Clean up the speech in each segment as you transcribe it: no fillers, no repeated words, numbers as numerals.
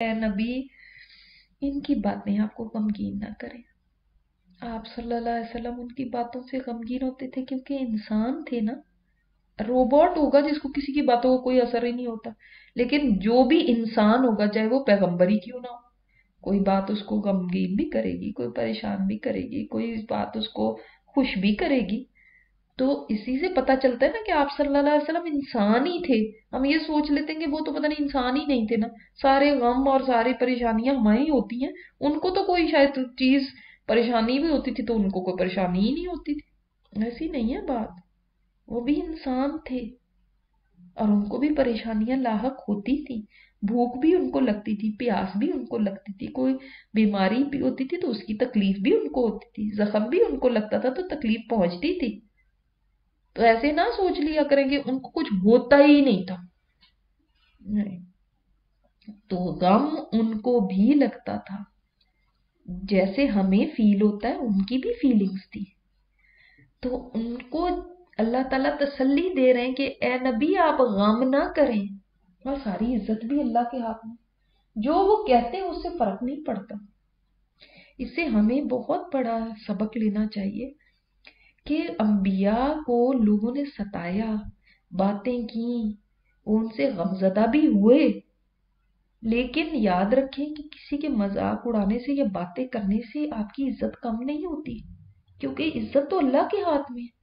اے نبی ان کی باتیں آپ کو غمگین نہ کریں. آپ صلی اللہ علیہ وسلم ان کی باتوں سے غمگین ہوتے تھے کیونکہ انسان تھے نا. روبوٹ ہوگا جس کو کسی کی باتوں کا کوئی اثر ہی نہیں ہوتا، لیکن جو بھی انسان ہوگا چاہے وہ پیغمبر ہی کیوں نہ ہو، کوئی بات اس کو غمگین بھی کرے گی، کوئی پریشان بھی کرے گی، کوئی بات اس کو خوش بھی کرے گی. تو اسی سے پتہ چلتا ہے نا کہ آپ صلی اللہ علیہ وسلم انسان ہی تھے. ہم یہ سوچ لیتے ہیں کہ وہ تو پتہ نہیں انسان ہی نہیں تھے نا، سارے غم اور ساری پریشانیاں ہمیں ہی ہوتی ہیں، ان کو تو کوئی شاید چیز پریشانی بھی ہوتی تھی تو ان کو کوئی پریشانی ہی نہیں ہوتی تھی. ایسی نہیں ہے بات، وہ بھی انسان تھے اور ان کو بھی پریشانیاں لاحق ہوتی تھی. بھوک بھی ان کو لگتی تھی، پیاس بھی ان کو لگتی تھی، کوئی بیماری بھی ہوتی تھی تو اس کی تکلیف بھی ان کو ہوتی تھی، زخم بھی ان کو لگتا تھا تو تکلیف پہنچتی تھی. تو ایسے نہ سوچ لیا کریں گے ان کو کچھ ہوتا ہی نہیں تھا. نہیں، تو غم ان کو بھی لگتا تھا جیسے ہمیں فیل ہوتا ہے، ان کی بھی فیلنگز تھی. تو ان کو اللہ تعالیٰ تسلی دے رہے ہیں کہ اے نبی آپ غم نہ کریں، اور ساری عزت بھی اللہ کے ہاتھ میں، جو وہ کہتے ہیں اس سے فرق نہیں پڑتا. اس سے ہمیں بہت بڑا سبق لینا چاہیے کہ انبیاء کو لوگوں نے ستایا، باتیں کی، ان سے غمزدہ بھی ہوئے، لیکن یاد رکھیں کہ کسی کے مذاق اڑانے سے یا باتیں کرنے سے آپ کی عزت کم نہیں ہوتی، کیونکہ عزت تو اللہ کے ہاتھ میں ہے.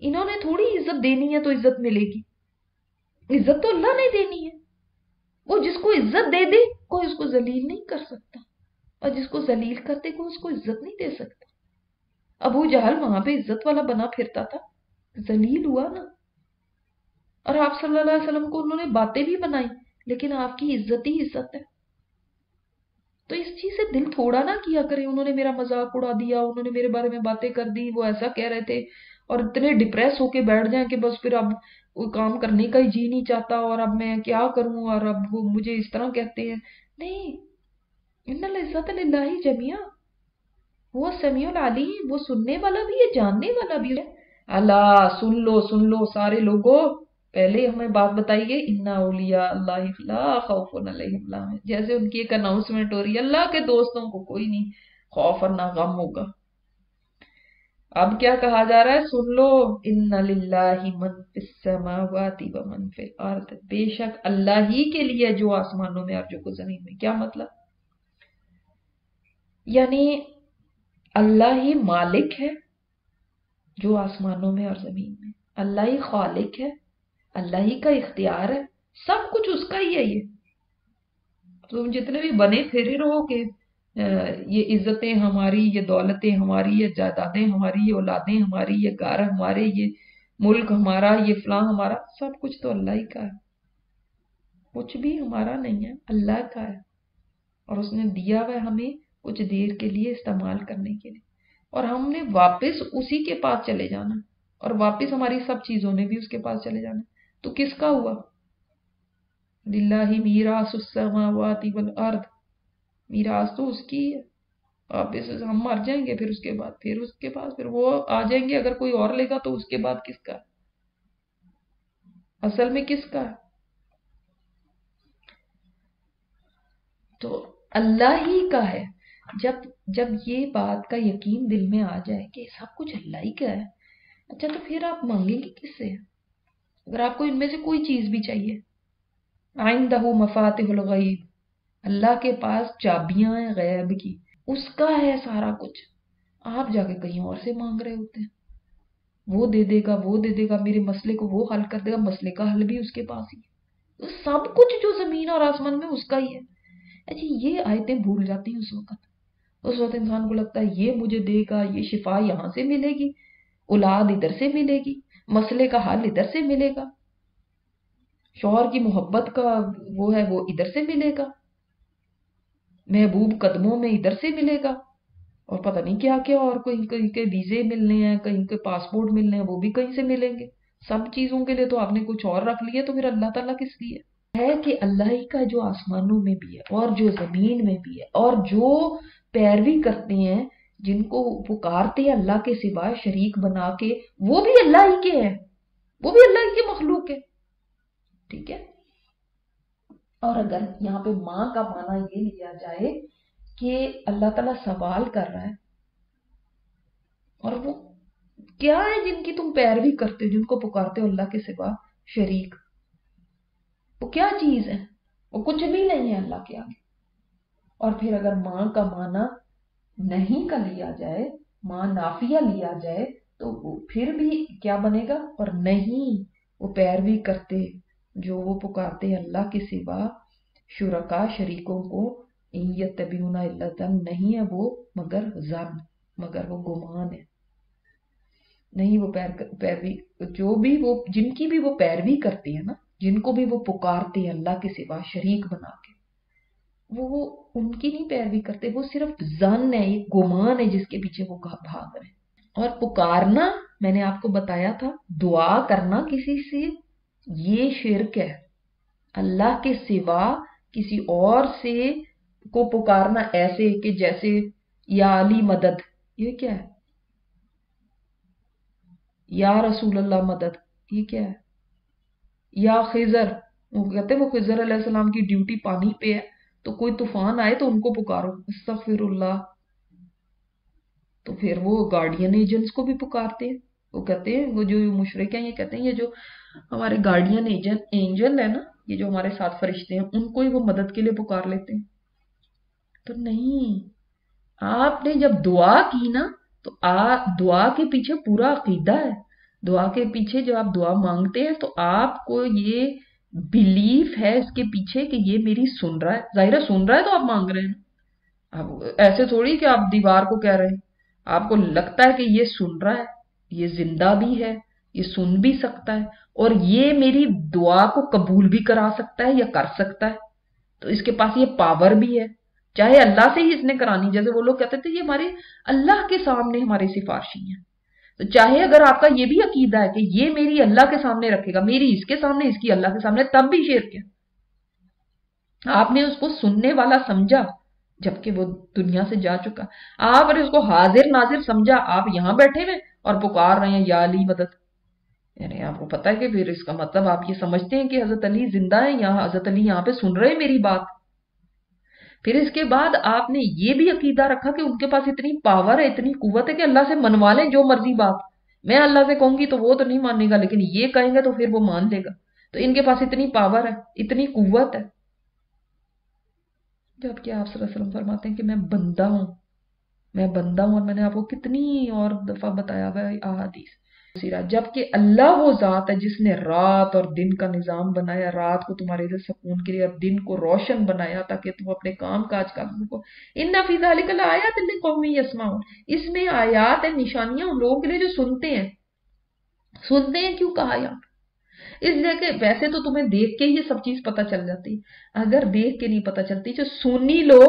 انہوں نے تھوڑی عزت دینی ہے تو عزت ملے گی، عزت تو اللہ نے دینی ہے. وہ جس کو عزت دے دے کوئی اس کو ذلیل نہیں کر سکتا، اور جس کو ذلیل کرتے کوئی اس کو عزت نہیں دے سکتا. ابو جہل وہاں پہ عزت والا بنا پھرتا تھا، ذلیل ہوا نا. اور آپ صلی اللہ علیہ وسلم کو انہوں نے باتیں بھی بنائی لیکن آپ کی عزت ہی عزت ہے. تو اس چیز سے دل تھوڑا نہ کیا کریں انہوں نے میرا مذاق اڑا دیا، انہوں نے میرے بارے میں باتیں کر دی، وہ ایسا کہہ رہے تھے، اور اتنے ڈپریس ہو کے بیٹھ جائیں کہ بس پھر اب کام کرنے کا ہی جی نہیں چاہتا اور اب میں کیا کروں اور اب وہ مجھے اس طرح کہتے ہیں. نہیں، ان العزت للہ جمیعا، وہ سمیع العلیم، وہ سننے والا بھی ہے جاننے والا بھی ہے. اللہ سن لو سارے لوگوں، پہلے ہمیں بات بتائیے انا اولیاء اللہ لا خوف علیہم ولا هم، جیسے ان کی ایک اناؤنسمنٹ ہو رہی ہے اللہ کے دوستوں کو کوئی نہیں خوف اور نہ غم ہوگا. اب کیا کہا جا رہا ہے؟ سن لو، ان للہ من فی السماوات و من فی الارض، بے شک اللہ ہی کے لیے جو آسمانوں میں اور جو کو زمین میں. کیا مطلب؟ یعنی اللہ ہی مالک ہے جو آسمانوں میں اور زمین میں، اللہ ہی خالق ہے، اللہ ہی کا اختیار ہے، سب کچھ اس کا ہی ہے. یہ تم جتنے بھی بنے پھرے رہو کہ یہ عزتیں ہماری، یہ دولتیں ہماری، یہ جائیدادیں ہماری، یہ اولادیں ہماری، یہ گھر ہمارے، یہ ملک ہمارا، یہ فلاں ہمارا، سب کچھ تو اللہ ہی کا ہے. کچھ بھی ہمارا نہیں ہے، اللہ کا ہے، اور اس نے دیا ہوا ہے ہمیں کچھ دیر کے لیے استعمال کرنے کے لیے، اور ہم نے واپس اسی کے پاس چلے جانا، اور واپس ہماری سب چیزوں نے بھی اس کے پاس چلے جانا. تو کس کا ہوا؟ للہ میراث السماوات والارض، میراث تو اس کی ہے. واپس ہم مر جائیں گے، پھر اس کے بعد پھر اس کے پاس پھر وہ آ جائیں گے. اگر کوئی اور لے گا تو اس کے بعد کس کا؟ اصل میں کس کا؟ تو اللہ ہی کا ہے. جب یہ بات کا یقین دل میں آ جائے کہ سب کچھ اللہ ہی کا ہے، اچھا تو پھر آپ مانگیں گے کس سے؟ اگر آپ کو ان میں سے کوئی چیز بھی چاہیے، عندہ مفاتح الغیب، اللہ کے پاس چابیاں ہیں غیب کی، اس کا ہے سارا کچھ. آپ جا کے کہیں اور سے مانگ رہے ہوتے ہیں، وہ دے دے گا، وہ دے دے گا، میرے مسئلے کو وہ حل کر دے گا، مسئلے کا حل بھی اس کے پاس ہی ہے. سب کچھ جو زمین اور آسمان میں اس کا ہی ہے. اچھا یہ آیتیں بھول جاتی ہیں اس وقت انسان کو لگتا ہے یہ مجھے دے گا، یہ شفا یہاں سے ملے گی، اولاد ادھر سے ملے گی، مسئلے کا حل ادھر سے ملے گا، شوہر کی محبت کا وہ ہے وہ ادھر سے ملے گا، محبوب قدموں میں ادھر سے ملے گا، اور پتہ نہیں کیا کیا، اور کہیں کے ویزے ملنے ہیں، کہیں کے پاسپورٹ ملنے ہیں، وہ بھی کہیں سے ملیں گے. سب چیزوں کے لیے تو آپ نے کچھ اور رکھ لیا، تو پھر اللہ تعالیٰ کس لیے ہے؟ کہ اللہ ہی کا جو آسمانوں میں بھی ہے اور جو زمین میں بھی ہے، اور جو پیروی کرتے ہیں، جن کو پکارتے ہیں اللہ کے سوائے شریک بنا کے، وہ بھی اللہ ہی کے ہیں، وہ بھی اللہ ہی کے مخلوق ہے. ٹھیک ہے. اور اگر یہاں پہ ماں کا معنی یہ لیا جائے کہ اللہ تعالیٰ سوال کر رہا ہے، اور وہ کیا ہے جن کی تم پیروی کرتے ہو، جن کو پکارتے ہو اللہ کے سوا شریک، وہ کیا چیز ہے؟ وہ کچھ بھی نہیں ہے اللہ کے آگے۔ اور پھر اگر ماں کا معنی نہیں کا لیا جائے، ماں نافیہ لیا جائے، تو پھر بھی کیا بنے گا؟ اور نہیں وہ پیروی کرتے، جو وہ پکارتے اللہ کے سوا شرکا شریکوں کو، ان یتبعون الا الظن، نہیں ہے وہ مگر ظن، مگر وہ گمان ہے، نہیں وہ پیروی، جو بھی وہ جن کی بھی وہ پیروی کرتے ہیں نا، جن کو بھی وہ پکارتے ہیں اللہ کے سوا شریک بنا کے، وہ ان کی نہیں پیروی کرتے، وہ صرف ظن ہے، ایک گمان ہے جس کے پیچھے وہ بھاگ رہے ہیں۔ اور پکارنا، میں نے آپ کو بتایا تھا، دعا کرنا کسی سے، یہ شرک ہے۔ اللہ کے سوا کسی اور سے کو پکارنا ایسے کہ جیسے یا علی مدد، یہ کیا ہے؟ یا رسول اللہ مدد، یہ کیا ہے؟ یا خضر، وہ کہتے ہیں وہ خضر علیہ السلام کی ڈیوٹی پانی پہ ہے، تو کوئی طوفان آئے تو ان کو پکارو، استغفر اللہ۔ تو پھر وہ گارڈین ایجنٹس کو بھی پکارتے ہیں، وہ کہتے ہیں، وہ جو مشرک ہیں یہ کہتے ہیں یہ جو ہمارے گارڈین اینجل ہے نا، یہ جو ہمارے ساتھ فرشتے ہیں، ان کو ہی وہ مدد کے لیے پکار لیتے ہیں۔ تو نہیں، آپ نے جب دعا کی نا، تو دعا کے پیچھے پورا عقیدہ ہے، دعا کے پیچھے جب آپ دعا مانگتے ہیں تو آپ کو یہ بلیف ہے اس کے پیچھے کہ یہ میری سن رہا ہے، ظاہر ہے سن رہا ہے تو آپ مانگ رہے ہیں۔ اب ایسے تھوڑی کہ آپ دیوار کو کہہ رہے ہیں، آپ کو لگتا ہے کہ یہ سن رہا ہے، یہ زندہ بھی ہے، یہ سن بھی سکتا ہے، اور یہ میری دعا کو قبول بھی کرا سکتا ہے یا کر سکتا ہے، تو اس کے پاس یہ پاور بھی ہے، چاہے اللہ سے ہی اس نے کرانی، جیسے وہ لوگ کہتے تھے یہ ہمارے اللہ کے سامنے ہماری سفارشی ہیں، تو چاہے اگر آپ کا یہ بھی عقیدہ ہے کہ یہ میری اللہ کے سامنے رکھے گا، میری اس کے سامنے، اس کی اللہ کے سامنے، تب بھی شرک ہے۔ آپ نے اس کو سننے والا سمجھا جبکہ وہ دنیا سے جا چکا، آپ نے اس کو حاضر ناظر سمجھا، آپ یہاں بیٹھے ہوئے اور پکار رہے ہیں یا علی مدد، یعنی آپ کو پتا ہے کہ پھر اس کا مطلب آپ یہ سمجھتے ہیں کہ حضرت علی زندہ ہیں، یہاں حضرت علی یہاں پہ سن رہے ہیں میری بات۔ پھر اس کے بعد آپ نے یہ بھی عقیدہ رکھا کہ ان کے پاس اتنی پاور ہے، اتنی قوت ہے کہ اللہ سے منوا لیں جو مرضی بات، میں اللہ سے کہوں گی تو وہ تو نہیں ماننے گا، لیکن یہ کہیں گے تو پھر وہ مان لے گا، تو ان کے پاس اتنی پاور ہے، اتنی قوت ہے، جبکہ آپ صلی اللہ علیہ وسلم فرماتے ہیں کہ میں بندہ ہوں، میں بندہ ہوں، اور میں نے آپ کو کتنی اور دفعہ بتایا ہوا ہے احادیث، جبکہ اللہ وہ ذات ہے جس نے رات اور دن کا نظام بنایا، رات کو تمہارے لیے سکون کے لیے اور دن کو روشن بنایا تاکہ تم اپنے کام کاج کر سکو۔ ان فی ذلک لآیات لقوم یسمعون، اس میں آیات ہیں، نشانیاں ان لوگوں کے لیے جو سنتے ہیں۔ سنتے ہیں کیوں کہا یہاں؟ اس لیے کہ ویسے تو تمہیں دیکھ کے ہی یہ سب چیز پتہ چل جاتی، اگر دیکھ کے نہیں پتہ چلتی، جو سنی لو،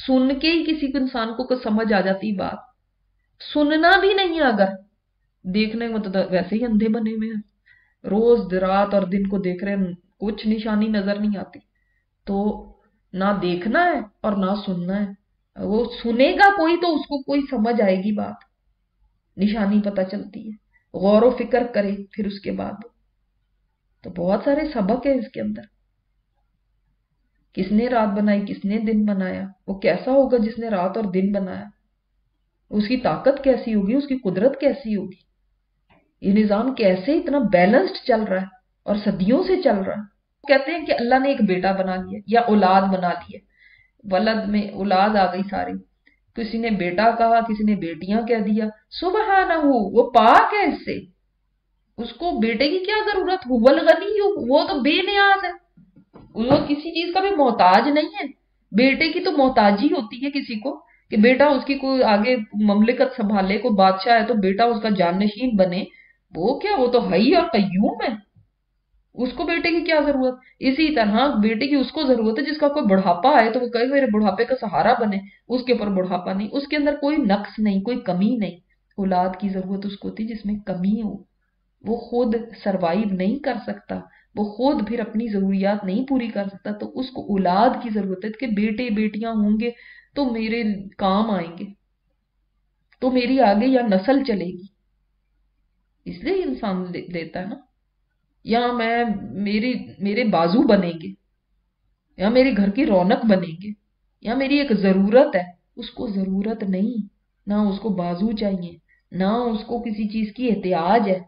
سن کے ہی کسی کو انسان کو سمجھ آ جاتی بات، سننا بھی نہیں ہے اگر، دیکھنے میں تو ویسے ہی اندھے بنے ہوئے ہیں، روز رات اور دن کو دیکھ رہے ہیں، کچھ نشانی نظر نہیں آتی، تو نہ دیکھنا ہے اور نہ سننا ہے، وہ سنے گا کوئی تو اس کو کوئی سمجھ آئے گی بات، نشانی پتہ چلتی ہے، غور و فکر کرے پھر اس کے بعد، تو بہت سارے سبق ہیں اس کے اندر، کس نے رات بنائی، کس نے دن بنایا، وہ کیسا ہوگا جس نے رات اور دن بنایا، اس کی طاقت کیسی ہوگی، اس کی قدرت کیسی ہوگی، یہ نظام کیسے اتنا بیلنسڈ چل رہا ہے اور صدیوں سے چل رہا ہے۔ کہتے ہیں کہ اللہ نے ایک بیٹا بنا لیا یا اولاد بنا لی ہے، ولد میں اولاد آ گئی ساری، کسی نے بیٹا کہا، کسی نے بیٹیاں کہہ دیا، سبحانہ، وہ پاک ہے اس سے، اس کو بیٹے کی کیا ضرورت، هو الغنی، وہ تو بے نیاز ہے، وہ کسی چیز کا بھی محتاج نہیں ہے، بیٹے کی تو محتاجی ہوتی ہے کسی کو کہ بیٹا اس کی کوئی آگے مملکت سنبھالے، کوئی بادشاہ ہے تو بیٹا اس کا جانشین بنے، وہ کیا، وہ تو حی اور قیوم ہے، اس کو بیٹے کی کیا ضرورت؟ اسی طرح بیٹے کی اس کو ضرورت ہے جس کا کوئی بڑھاپا آئے تو وہ کہے میرے بڑھاپے کا سہارا بنے، اس کے اوپر بڑھاپا نہیں، اس کے اندر کوئی نقص نہیں، کوئی کمی نہیں، اولاد کی ضرورت اس کو ہوتی جس میں کمی ہو، وہ خود سروائیو نہیں کر سکتا، وہ خود پھر اپنی ضروریات نہیں پوری کر سکتا، تو اس کو اولاد کی ضرورت ہے کہ بیٹے بیٹیاں ہوں گے تو میرے کام آئیں گے، تو میری آگے یا نسل چلے گی، اس لیے انسان دیتا ہے نا، یا میرے بازو بنیں گے، یا میرے گھر کی رونق بنیں گے، یا میری ایک ضرورت ہے. اس کو ضرورت نہیں، نہ اس کو بازو چاہیے، نہ اس کو کسی چیز کی احتیاج ہے.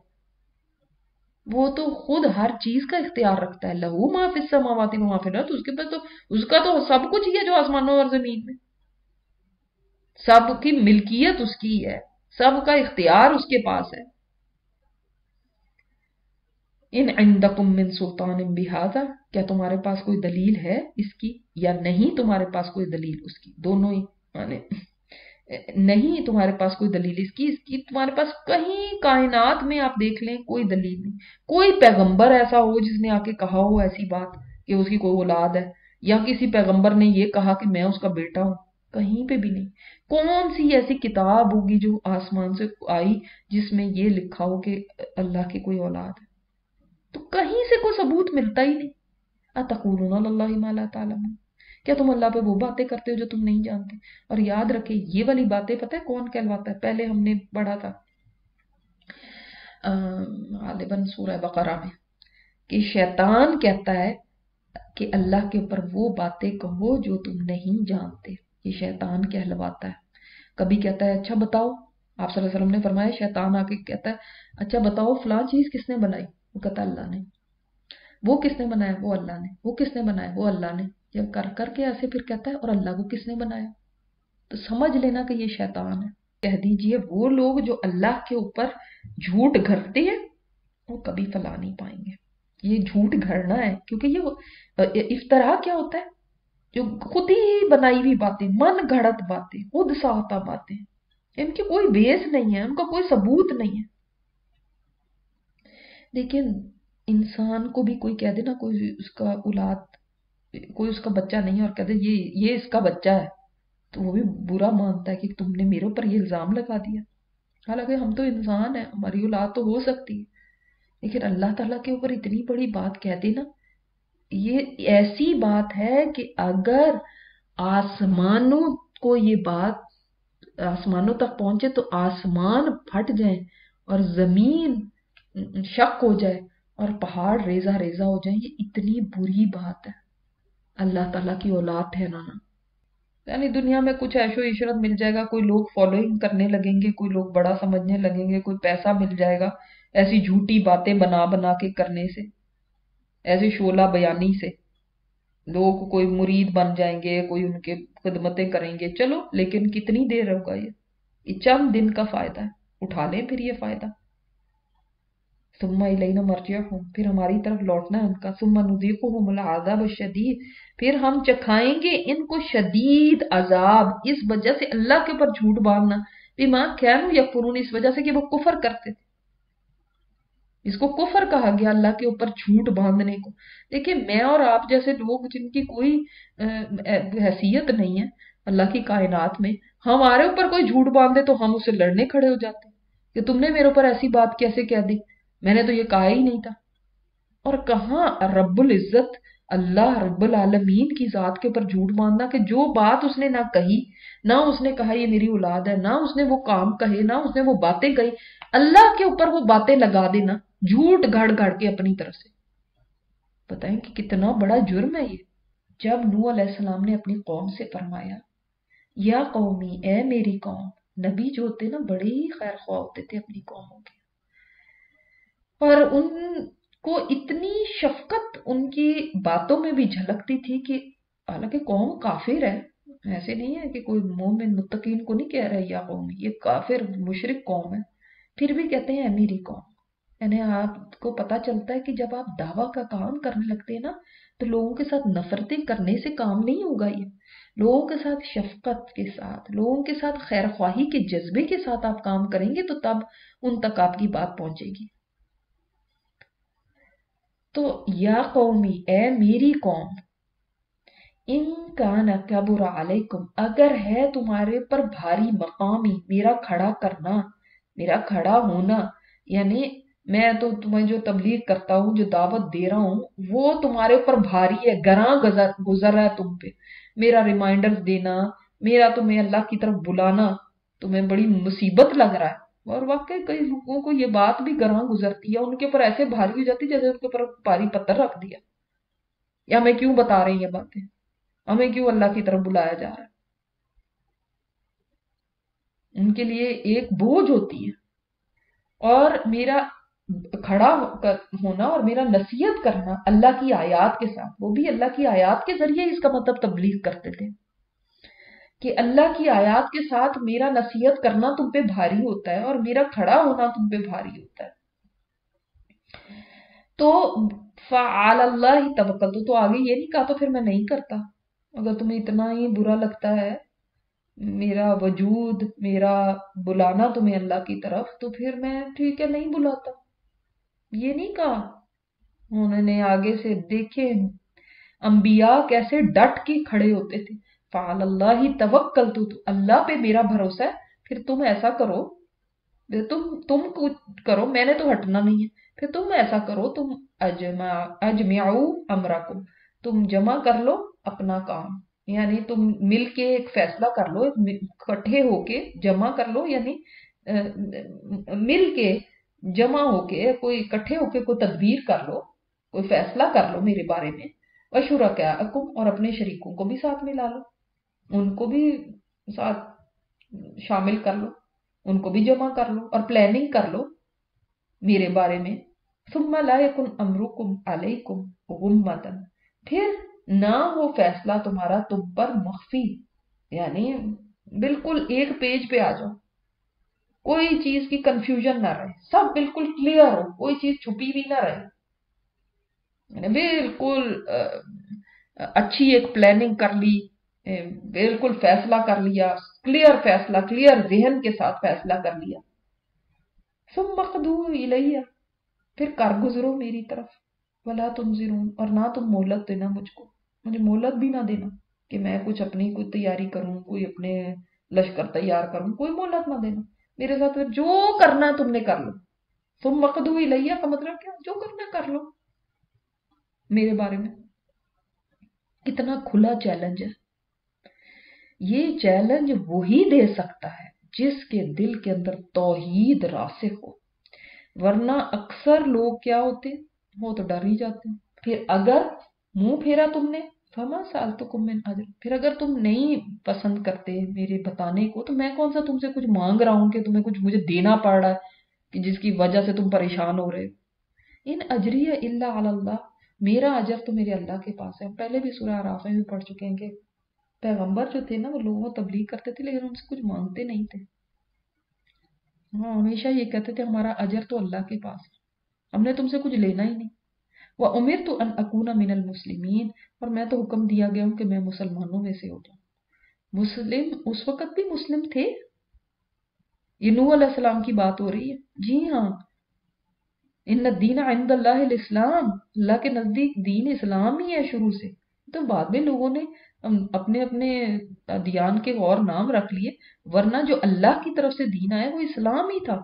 وہ تو خود ہر چیز کا اختیار رکھتا ہے. لہو ما فی السماوات و ما فی الارض، اس کے پاس تو اس کا تو سب کچھ ہی ہے جو آسمانوں اور زمین میں. سب کی ملکیت اس کی ہے، سب کا اختیار اس کے پاس ہے. ان عندکم من سلطان بہذا، کیا تمہارے پاس کوئی دلیل ہے اس کی، یا نہیں تمہارے پاس کوئی دلیل اس کی. دونوں ہی مانے، نہیں تمہارے پاس کوئی دلیل اس کی تمہارے پاس کہیں کائنات میں آپ دیکھ لیں کوئی دلیل نہیں. کوئی پیغمبر ایسا ہو جس نے آ کے کہا ہو ایسی بات کہ اس کی کوئی اولاد ہے، یا کسی پیغمبر نے یہ کہا کہ میں اس کا بیٹا ہوں، کہیں پہ بھی نہیں. کون سی ایسی کتاب ہوگی جو آسمان سے آئی جس میں یہ لکھا ہو کہ اللہ کی کوئی اولاد ہے؟ تو کہیں سے کوئی ثبوت ملتا ہی نہیں. اتقولون علی اللہ ما لا تعلمون، کیا تم اللہ پہ وہ باتیں کرتے ہو جو تم نہیں جانتے. اور یاد رکھے یہ والی باتیں پتہ ہے کون کہلواتا ہے؟ پہلے ہم نے پڑھا تھا غالباً سورہ بقرہ میں کہ شیطان کہتا ہے کہ اللہ کے اوپر وہ باتیں کہو جو تم نہیں جانتے. یہ شیطان کہلواتا ہے. کبھی کہتا ہے اچھا بتاؤ، آپ صلی اللہ علیہ وسلم نے فرمایا شیطان آ کے کہتا ہے اچھا بتاؤ فلاں چیز کس نے بنائی، وہ کہتا ہے اللہ نے. وہ کس نے بنایا، وہ اللہ نے. وہ کس نے بنایا، وہ اللہ نے. جب کر کر کے ایسے پھر کہتا ہے اور اللہ کو کس نے بنایا، تو سمجھ لینا کہ یہ شیطان ہے. کہہ دیجئے وہ لوگ جو اللہ کے اوپر جھوٹ گھڑتے ہیں وہ کبھی فلاح نہیں پائیں گے. یہ جھوٹ گھڑنا ہے، کیونکہ یہ افطرا کیا ہوتا ہے؟ جو خود ہی بنائی ہوئی باتیں، من گھڑت باتیں، خود ساختہ باتیں، ان کی کوئی بیس نہیں ہے، ان کا کوئی ثبوت نہیں ہے. لیکن انسان کو بھی کوئی کہہ دے نا، کوئی اس کا اولاد، کوئی اس کا بچہ نہیں ہے اور کہہ دے یہ اس کا بچہ ہے، تو وہ بھی برا مانتا ہے کہ تم نے میرے اوپر یہ الزام لگا دیا. حالانکہ ہم تو انسان ہیں، ہماری اولاد تو ہو سکتی ہے، لیکن اللہ تعالیٰ کے اوپر اتنی بڑی بات کہہ دینا، یہ ایسی بات ہے کہ اگر آسمانوں کو یہ بات آسمانوں تک پہنچے تو آسمان پھٹ جائیں اور زمین شک ہو جائے اور پہاڑ ریزہ ریزہ ہو جائیں. یہ اتنی بری بات ہے اللہ تعالیٰ کی اولاد ٹھہرانا. یعنی دنیا میں کچھ عیش و عشرت مل جائے گا، کوئی لوگ فالوئنگ کرنے لگیں گے، کوئی لوگ بڑا سمجھنے لگیں گے، کوئی پیسہ مل جائے گا ایسی جھوٹی باتیں بنا بنا کے کرنے سے، ایسی شعلہ بیانی سے. لوگ کوئی مرید بن جائیں گے، کوئی ان کے خدمتیں کریں گے، چلو لیکن کتنی دیر ہوگا یہ چند دن کا فائدہ ہے، اٹھا لیں پھر یہ فائدہ. ثم الینا مرجعہم، پھر ہماری طرف لوٹنا ہے ان کا. ثم نذیقہم العذاب الشدید، پھر ہم چکھائیں گے ان کو شدید عذاب، اس وجہ سے اللہ کے اوپر جھوٹ باندھنا. بما کانوا یکفرون، اس وجہ سے کہ وہ کفر کرتے تھے. اس کو کفر کہا گیا اللہ کے اوپر جھوٹ باندھنے کو. دیکھیں میں اور آپ جیسے لوگ جن کی کوئی حیثیت نہیں ہے اللہ کی کائنات میں، ہمارے اوپر کوئی جھوٹ باندھے تو ہم اسے لڑنے کھڑے ہو جاتے ہیں کہ تم نے میرے اوپر ایسی بات کیسے کہہ دی، میں نے تو یہ کہا ہی نہیں تھا. اور کہاں رب العزت اللہ رب العالمین کی ذات کے اوپر جھوٹ باندھنا کہ جو بات اس نے نہ کہی، نہ اس نے کہا یہ میری اولاد ہے، نہ اس نے وہ کام کہے، نہ اس نے وہ باتیں کہی، اللہ کے اوپر وہ باتیں لگا دینا جھوٹ گھڑ گھڑ کے اپنی طرف سے. بتائیں کہ کتنا بڑا جرم ہے یہ. جب نوح علیہ السلام نے اپنی قوم سے فرمایا یا قومی، اے میری قوم، نبی جو ہوتے نا بڑے ہی خیر خواہ ہوتے تھے اپنی قوموں کے، پر ان کو اتنی شفقت ان کی باتوں میں بھی جھلکتی تھی کہ حالانکہ قوم کافر ہے، ایسے نہیں ہے کہ کوئی مومن متقین کو نہیں کہہ رہے یا قوم، یہ کافر مشرک قوم ہے، پھر بھی کہتے ہیں اے میری قوم. یعنی آپ کو پتا چلتا ہے کہ جب آپ دعویٰ کا کام کرنے لگتے ہیں نا تو لوگوں کے ساتھ نفرتیں کرنے سے کام نہیں ہوگا. یہ لوگوں کے ساتھ شفقت کے ساتھ، لوگوں کے ساتھ خیر خواہی کے جذبے کے ساتھ آپ کام کریں گے تو تب ان تک آپ کی بات پہنچے گی. تو یا قومی، اے میری قوم، ان کان کبر علیکم، اگر ہے تمہارے پر بھاری مقامی، میرا کھڑا کرنا، میرا کھڑا ہونا، یعنی میں تو تمہیں جو تبلیغ کرتا ہوں، جو دعوت دے رہا ہوں، وہ تمہارے اوپر بھاری ہے، گراں گزر رہا ہے تم پہ. میرا ریمائنڈر دینا، میرا تمہیں اللہ کی طرف بلانا تمہیں بڑی مصیبت لگ رہا ہے. اور واقعی کئی لوگوں کو یہ بات بھی گراں گزرتی ہے، ان کے اوپر ایسے بھاری ہو جاتی ہے جیسے ان کے اوپر بھاری پتھر رکھ دیا. یا ہمیں کیوں بتا رہے ہیں یہ باتیں، ہمیں کیوں اللہ کی طرف بلایا جا رہا ہے؟ ان کے لیے ایک بوجھ ہوتی ہے۔ اور میرا کھڑا ہونا اور میرا نصیحت کرنا اللہ کی آیات کے ساتھ، وہ بھی اللہ کی آیات کے ذریعے اس کا مطلب تبلیغ کرتے تھے کہ اللہ کی آیات کے ساتھ میرا نصیحت کرنا تم پہ بھاری ہوتا ہے اور میرا کھڑا ہونا تم پہ بھاری ہوتا ہے۔ تو فعال اللہ ہی توکل، تو آگے یہ نہیں کہا تو پھر میں نہیں کرتا، اگر تمہیں اتنا ہی برا لگتا ہے میرا وجود، میرا بلانا تمہیں اللہ کی طرف، تو پھر میں ٹھیک ہے نہیں بلاتا، یہ نہیں کہا۔ انہوں نے آگے سے دیکھے انبیاء کیسے ڈٹ کے کھڑے ہوتے تھے، فعل اللہ ہی توکل، تو اللہ پہ میرا بھروسہ ہے، پھر تم ایسا کرو، تم کچھ کرو، میں نے تو ہٹنا نہیں ہے، پھر تم ایسا کرو، تم اجمعوا امرکم، تم جمع کر لو اپنا کام، یعنی تم مل کے ایک فیصلہ کر لو، اکٹھے ہو کے جمع کر لو، یعنی مل کے جمع ہو کے کوئی اکٹھے ہو کے کوئی تدبیر کر لو، کوئی فیصلہ کر لو میرے بارے میں، وشرکاءکم، اور اپنے شریکوں کو بھی ساتھ ملا لو، ان کو بھی ساتھ شامل کر لو، ان کو بھی جمع کر لو اور پلاننگ کر لو میرے بارے میں۔ ثم لا یکن امرکم علیکم غمۃ، پھر نہ ہو فیصلہ تمہارا تم پر مخفی، یعنی بالکل ایک پیج پہ آ جاؤ، کوئی چیز کی کنفیوژن نہ رہے، سب بالکل کلیئر ہو، کوئی چیز چھپی بھی نہ رہے، یعنی بالکل اچھی ایک پلاننگ کر لی، بالکل فیصلہ کر لیا، کلیئر فیصلہ، کلیئر ذہن کے ساتھ فیصلہ کر لیا۔ ثم قدوا الیہ، پھر کر گزرو میری طرف، ولا تنظرون، اور نہ تم مہلت دینا مجھ کو، مجھے مہلت بھی نہ دینا کہ میں کچھ اپنی کوئی تیاری کروں، کوئی اپنے لشکر تیار کروں، کوئی مہلت نہ دینا میرے ساتھ، جو کرنا تم نے کر لو۔ ثم قدوا الیہ کا مطلب کیا؟ جو کرنا کر لو میرے بارے میں۔ کتنا کھلا چیلنج ہے یہ، چیلنج وہی دے سکتا ہے جس کے دل کے اندر توحید راسخ ہو، ورنہ اکثر لوگ کیا ہوتے ہیں، وہ تو ڈر ہی جاتے ہیں۔ پھر اگر منہ پھیرا تم نے، فما سألتکم من اجر، پھر اگر تم نہیں پسند کرتے میرے بتانے کو، تو میں کون سا تم سے کچھ مانگ رہا ہوں کہ تمہیں کچھ مجھے دینا پڑ رہا ہے کہ جس کی وجہ سے تم پریشان ہو رہے ہو۔ ان اجری الا علی اللہ، میرا اجر تو میرے اللہ کے پاس ہے۔ پہلے بھی سورہ اعراف میں بھی پڑھ چکے ہیں کہ پیغمبر جو تھے نا، وہ لوگوں کو تبلیغ کرتے تھے لیکن ان سے کچھ مانگتے نہیں تھے، ہاں ہمیشہ یہ کہتے تھے ہمارا اجر تو اللہ کے پاس ہے، ہم نے تم سے کچھ لینا ہی نہیں۔ وَأُمِرْتُ أَنْ أَكُونَ مِنَ الْمُسْلِمِينَ، اور میں تو حکم دیا گیا ہوں کہ میں مسلمانوں میں سے ہو جاؤں۔ مسلم اس وقت بھی مسلم تھے، یہ نوح علیہ السلام کی بات ہو رہی ہے، جی ہاں، ان الدین عند اللہ الاسلام، اللہ کے نزدیک دین اسلام ہی ہے شروع سے، تو بعد میں لوگوں نے اپنے اپنے دیان کے اور نام رکھ لیے، ورنہ جو اللہ کی طرف سے دین آیا وہ اسلام ہی تھا،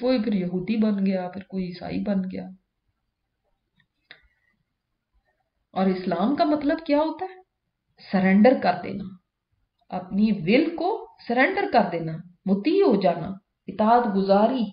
کوئی پھر یہودی بن گیا، پھر کوئی عیسائی بن گیا۔ اور اسلام کا مطلب کیا ہوتا ہے؟ سرنڈر کر دینا، اپنی ول کو سرنڈر کر دینا، مطیع ہو جانا، اطاعت گزاری